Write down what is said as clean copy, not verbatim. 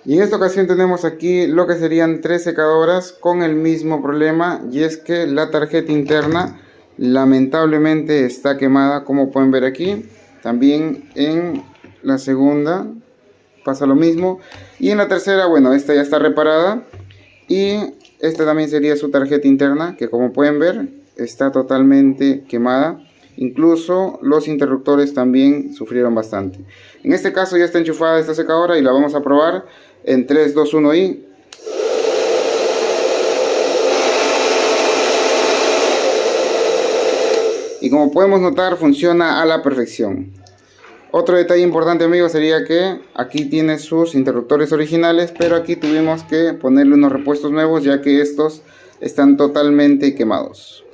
Y en esta ocasión tenemos aquí lo que serían 3 secadoras con el mismo problema, y es que la tarjeta interna lamentablemente está quemada, como pueden ver aquí. También en la segunda pasa lo mismo, y en la tercera, bueno, esta ya está reparada, y esta también sería su tarjeta interna, que como pueden ver está totalmente quemada. Incluso los interruptores también sufrieron bastante. En este caso ya está enchufada esta secadora y la vamos a probar en 3, 2, 1 y... Y como podemos notar, funciona a la perfección. Otro detalle importante, amigos, sería que aquí tiene sus interruptores originales, pero aquí tuvimos que ponerle unos repuestos nuevos, ya que estos están totalmente quemados.